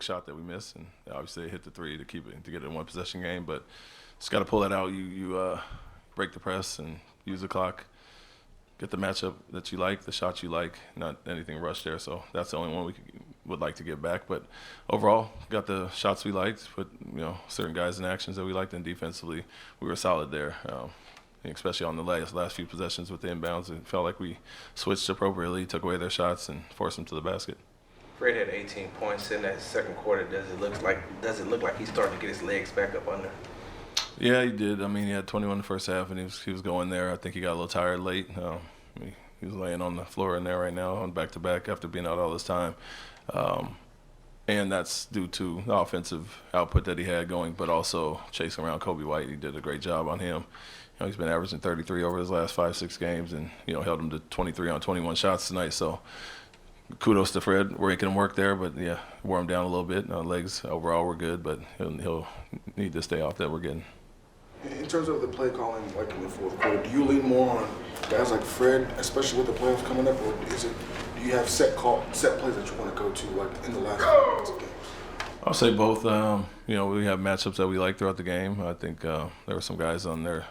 shot that we missed, and obviously they hit the three to keep it to get it in one possession game. But just got to pull that out. You break the press and use the clock. Get the matchup that you like, the shots you like, not anything rushed there. So that's the only one would like to get back. But overall, got the shots we liked, put certain guys in actions that we liked, and defensively we were solid there. Especially on the last few possessions with the inbounds, it felt like we switched appropriately, took away their shots, and forced them to the basket. Fred had 18 points in that second quarter. Does it look like he's starting to get his legs back up under? Yeah, he did. I mean, he had 21 in the first half, and he was going there. I think he got a little tired late. He was laying on the floor in there right now on back-to-back after being out all this time. And that's due to the offensive output that he had going, but also chasing around Kobe White. He did a great job on him. He's been averaging 33 over his last 5-6 games, and held him to 23 on 21 shots tonight. So kudos to Fred, making him work there, but yeah, wore him down a little bit. Legs overall were good, but he'll need this day off that we're getting. In terms of the play calling, like in the fourth quarter, do you lean more on guys like Fred, especially with the playoffs coming up, or do you have set plays that you want to go to, like in the last few minutes of games? I'll say both. We have matchups that we like throughout the game. I think there were some guys on their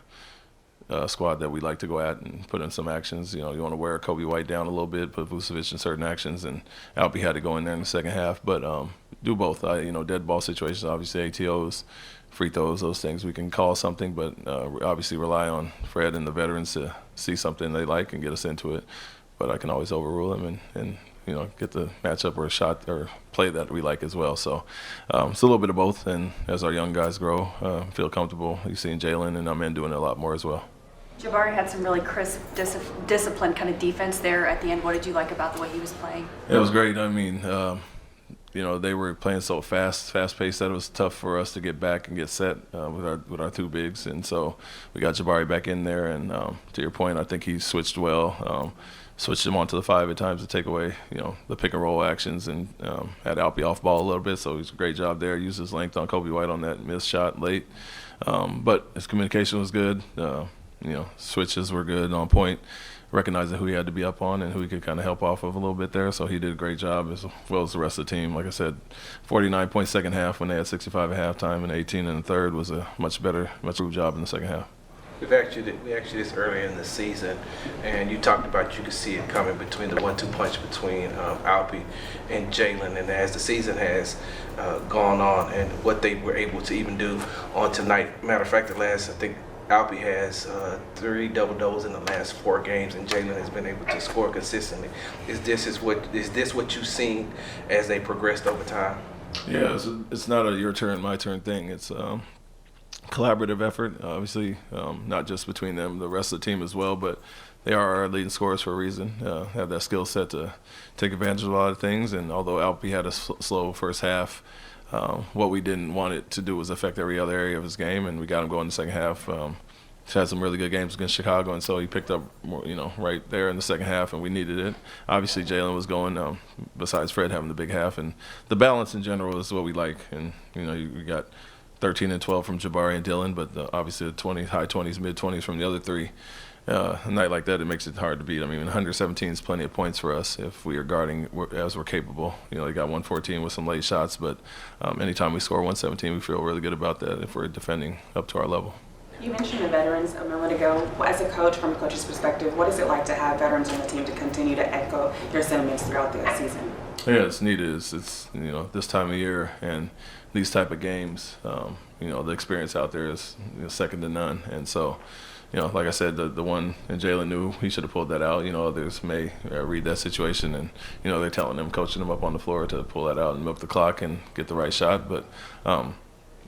squad that we like to go at and put in some actions. You want to wear Kobe White down a little bit, put Vucevic in certain actions, and Alpi had to go in there in the second half. But do both. Dead ball situations, obviously ATOs, free throws, those things we can call something, but obviously rely on Fred and the veterans to see something they like and get us into it. But I can always overrule them and get the matchup or a shot or play that we like as well. So it's a little bit of both. And as our young guys grow, feel comfortable, you've seen Jalen and our men doing it a lot more as well. Jabari had some really crisp, disciplined kind of defense there at the end. What did you like about the way he was playing? It was great. I mean, they were playing so fast-paced that it was tough for us to get back and get set with our two bigs. And so we got Jabari back in there. And to your point, I think he switched well. Switched him onto the 5 at times to take away, the pick and roll actions, and had Alpi off ball a little bit. So he's a great job there. Used his length on Kobe White on that missed shot late. But his communication was good. Switches were good on point, recognizing who he had to be up on and who he could kind of help off of a little bit there. So he did a great job, as well as the rest of the team. Like I said, 49-point second half when they had 65 at halftime, and 18 in the third was a much improved job in the second half. We actually this earlier in the season, and you talked about you could see it coming between the 1-2 punch between Alpi and Jalen, and as the season has gone on, and what they were able to even do on tonight. Matter of fact, I think Alpi has 3 double-doubles in the last 4 games, and Jalen has been able to score consistently. Is this what you've seen as they progressed over time? Yeah, it's not a your turn, my turn thing. It's collaborative effort, obviously, not just between them, the rest of the team as well, but they are our leading scorers for a reason, have that skill set to take advantage of a lot of things. And although Alpi had a slow first half, what we didn't want it to do was affect every other area of his game, and we got him going in the second half. He's had some really good games against Chicago, and so he picked up more, right there in the second half, and we needed it. Obviously, Jalen was going, besides Fred having the big half, and the balance in general is what we like. And you got 13 and 12 from Jabari and Dylan, but obviously the high 20s, mid 20s from the other 3. A night like that, it makes it hard to beat. I mean, 117 is plenty of points for us if we are guarding as we're capable. They got 114 with some late shots, but anytime we score 117, we feel really good about that if we're defending up to our level. You mentioned the veterans a moment ago. As a coach, from a coach's perspective, what is it like to have veterans on the team to continue to echo your sentiments throughout the season? Yeah, it's needed. It's this time of year and these type of games, the experience out there is second to none. And so, like I said, the one, and Jalen knew he should have pulled that out. Others may read that situation, and they're telling them, coaching them up on the floor to pull that out and milk the clock and get the right shot. But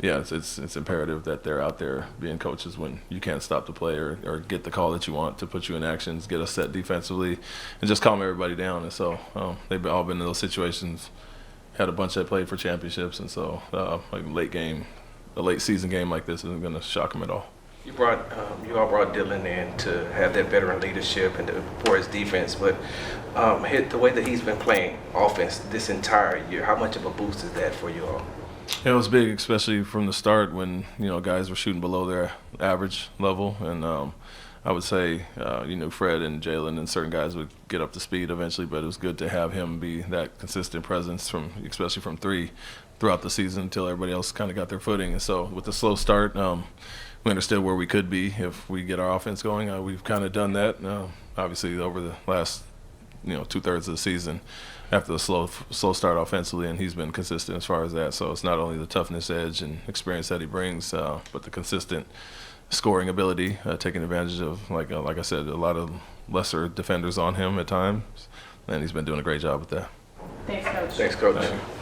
yeah, it's imperative that they're out there being coaches when you can't stop the play or get the call that you want to put you in actions, get us set defensively, and just calm everybody down. And so they've all been in those situations. Had a bunch that played for championships, and so a late season game like this isn't going to shock them at all. You all brought Dylan in to have that veteran leadership and for his defense, but the way that he's been playing offense this entire year, how much of a boost is that for you all? Yeah, it was big, especially from the start when guys were shooting below their average level, and I would say, Fred and Jalen and certain guys would get up to speed eventually, but it was good to have him be that consistent presence especially from 3. throughout the season until everybody else kind of got their footing. And so with the slow start, we understood where we could be if we get our offense going. We've kind of done that, obviously, over the last 2/3 of the season after the slow start offensively, and he's been consistent as far as that. So it's not only the toughness edge and experience that he brings, but the consistent scoring ability, taking advantage of, like I said, a lot of lesser defenders on him at times, and he's been doing a great job with that. Thanks, Coach. Thanks, Coach. Thank you.